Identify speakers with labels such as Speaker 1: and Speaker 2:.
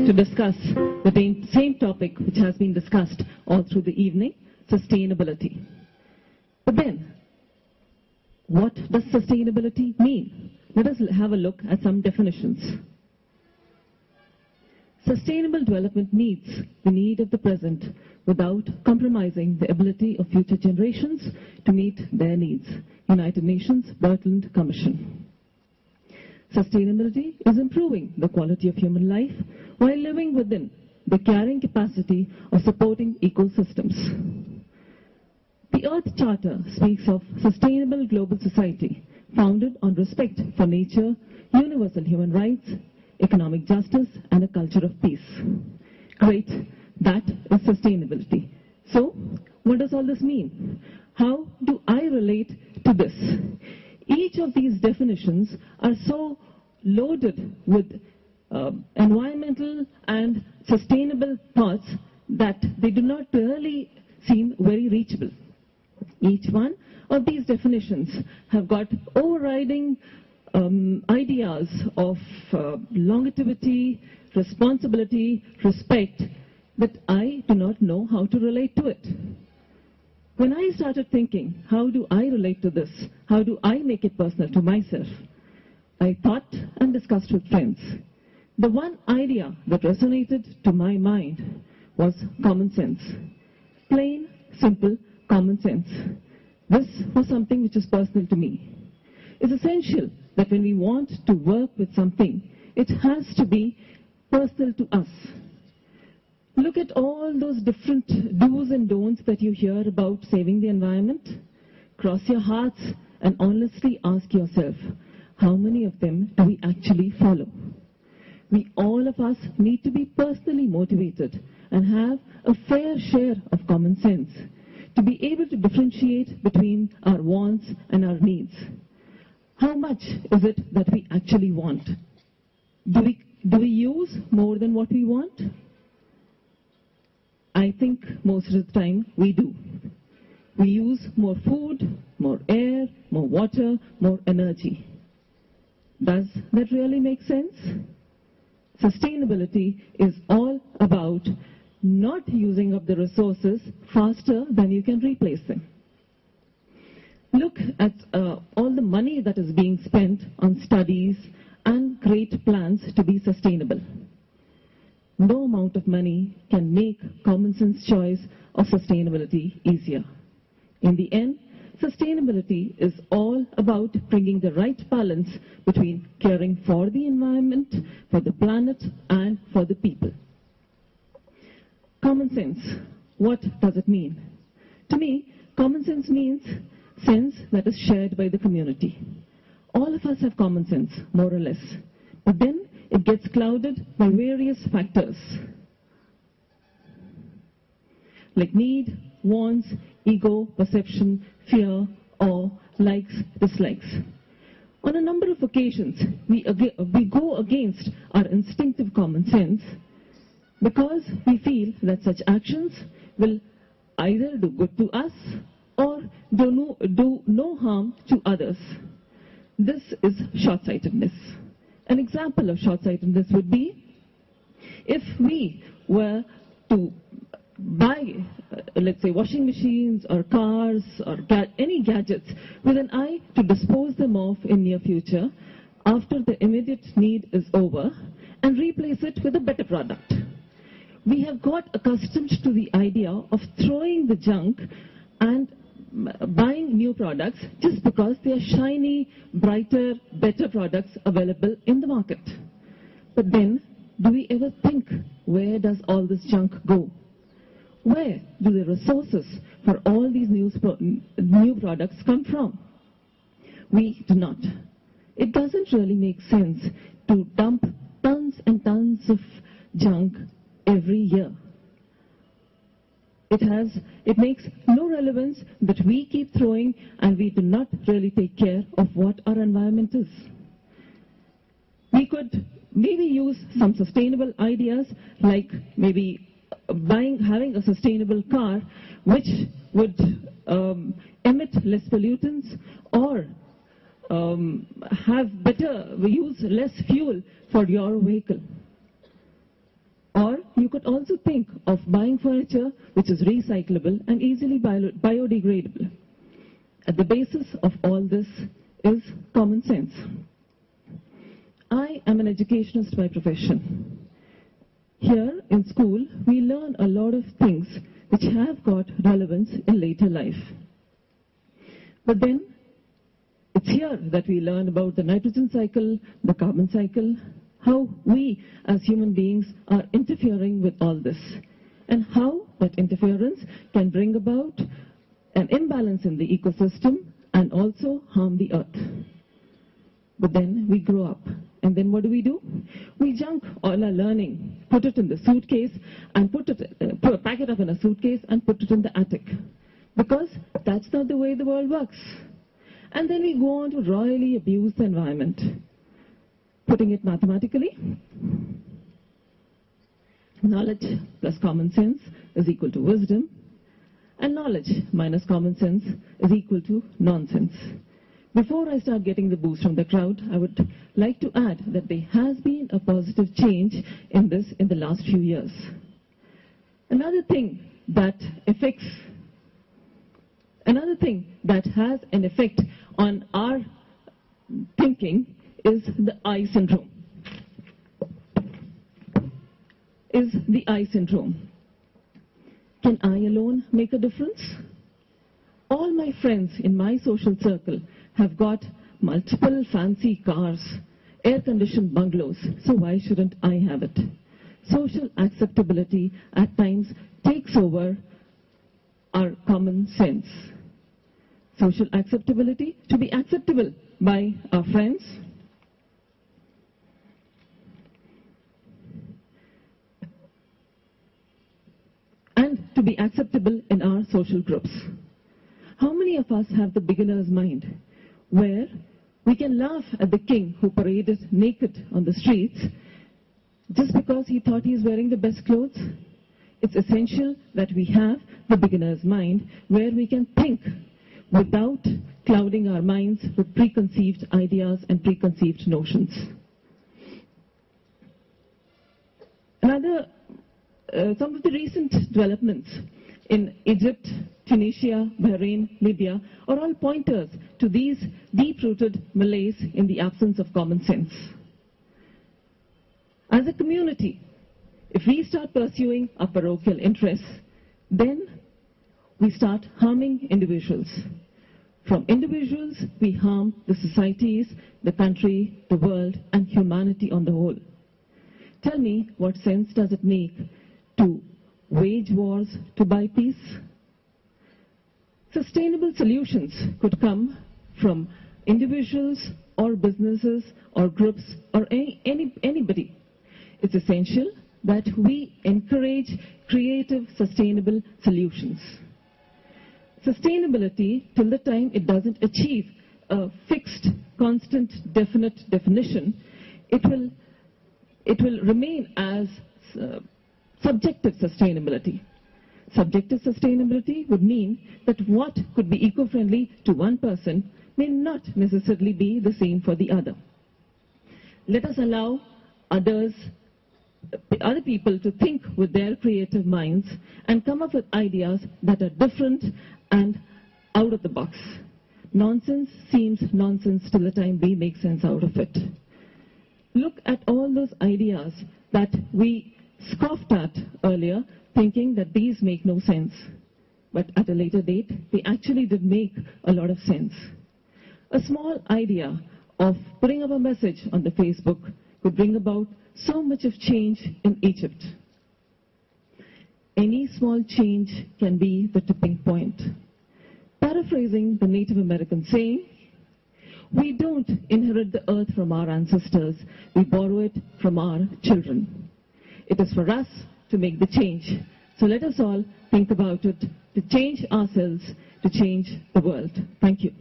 Speaker 1: to discuss the same topic which has been discussed all through the evening, sustainability. But then, what does sustainability mean? Let us have a look at some definitions. Sustainable development meets the need of the present without compromising the ability of future generations to meet their needs. United Nations Bertrand Commission. Sustainability is improving the quality of human life while living within the carrying capacity of supporting ecosystems. The Earth Charter speaks of sustainable global society founded on respect for nature, universal human rights, economic justice, and a culture of peace. Great, that is sustainability. So, what does all this mean? How do I relate to this? Each of these definitions are so loaded with environmental and sustainable thoughts that they do not really seem very reachable. Each one of these definitions have got overriding ideas of longevity, responsibility, respect that I do not know how to relate to it. When I started thinking, how do I relate to this? How do I make it personal to myself? I thought and discussed with friends. The one idea that resonated to my mind was common sense. Plain, simple, common sense. This was something which is personal to me. It's essential that when we want to work with something, it has to be personal to us. Look at all those different do's and don'ts that you hear about saving the environment. Cross your hearts and honestly ask yourself, how many of them do we actually follow? We, all of us, need to be personally motivated and have a fair share of common sense to be able to differentiate between our wants and our needs. How much is it that we actually want? Do we use more than what we want? I think most of the time we do. We use more food, more air, more water, more energy. Does that really make sense? Sustainability is all about not using up the resources faster than you can replace them. Look at all the money that is being spent on studies and great plans to be sustainable. No amount of money can make common sense choice of sustainability easier. In the end, sustainability is all about bringing the right balance between caring for the environment, for the planet, and for the people. Common sense, what does it mean? To me, common sense means sense that is shared by the community. All of us have common sense, more or less. But then it gets clouded by various factors like need, wants, ego, perception, fear, awe, likes, dislikes. On a number of occasions, we go against our instinctive common sense because we feel that such actions will either do good to us or do no harm to others. This is short-sightedness. An example of short-sightedness would be if we were to buy, let's say, washing machines or cars or any gadgets with an eye to dispose them off in near future after the immediate need is over and replace it with a better product. We have got accustomed to the idea of throwing the junk and buying new products just because they are shiny, brighter, better products available in the market. But then, do we ever think, where does all this junk go? Where do the resources for all these new products come from? We do not. It doesn't really make sense to dump tons and tons of junk every year. It makes no relevance that we keep throwing and we do not really take care of what our environment is. We could maybe use some sustainable ideas like maybe having a sustainable car which would emit less pollutants or use less fuel for your vehicle. Or you could also think of buying furniture which is recyclable and easily biodegradable. At the basis of all this is common sense. I am an educationist by profession. Here in school, we learn a lot of things which have got relevance in later life. But then, it's here that we learn about the nitrogen cycle, the carbon cycle, how we as human beings are interfering with all this, and how that interference can bring about an imbalance in the ecosystem and also harm the earth. But then we grow up, and then what do? We junk all our learning, put it in the suitcase, and pack it up in a suitcase and put it in the attic. Because that's not the way the world works. And then we go on to royally abuse the environment. Putting it mathematically, knowledge plus common sense is equal to wisdom, and knowledge minus common sense is equal to nonsense. Before I start getting the boost from the crowd, I would like to add that there has been a positive change in this in the last few years. Another thing that has an effect on our thinking is the I syndrome. Can I alone make a difference? All my friends in my social circle have got multiple fancy cars, air-conditioned bungalows, so why shouldn't I have it? Social acceptability at times takes over our common sense. Social acceptability, to be acceptable by our friends, and to be acceptable in our social groups. How many of us have the beginner's mind, where we can laugh at the king who paraded naked on the streets just because he thought he was wearing the best clothes? It's essential that we have the beginner's mind, where we can think without clouding our minds with preconceived ideas and preconceived notions. Some of the recent developments in Egypt, Tunisia, Bahrain, Libya are all pointers to these deep-rooted malaise in the absence of common sense. As a community, if we start pursuing our parochial interests, then we start harming individuals. From individuals, we harm the societies, the country, the world, and humanity on the whole. Tell me, what sense does it make to wage wars to buy peace? Sustainable solutions could come from individuals or businesses or groups or anybody. It's essential that we encourage creative, sustainable solutions. Sustainability, till the time it doesn't achieve a fixed, constant, definite definition, it will remain as subjective sustainability. Subjective sustainability would mean that what could be eco-friendly to one person may not necessarily be the same for the other. Let us allow other people to think with their creative minds and come up with ideas that are different and out of the box. Nonsense seems nonsense till the time we make sense out of it. Look at all those ideas that we scoffed at earlier, thinking that these make no sense. But at a later date, they actually did make a lot of sense. A small idea of putting up a message on the Facebook could bring about so much of change in Egypt. Any small change can be the tipping point. Paraphrasing the Native American saying, we don't inherit the earth from our ancestors, we borrow it from our children. It is for us to make the change. So let us all think about it, to change ourselves, to change the world. Thank you.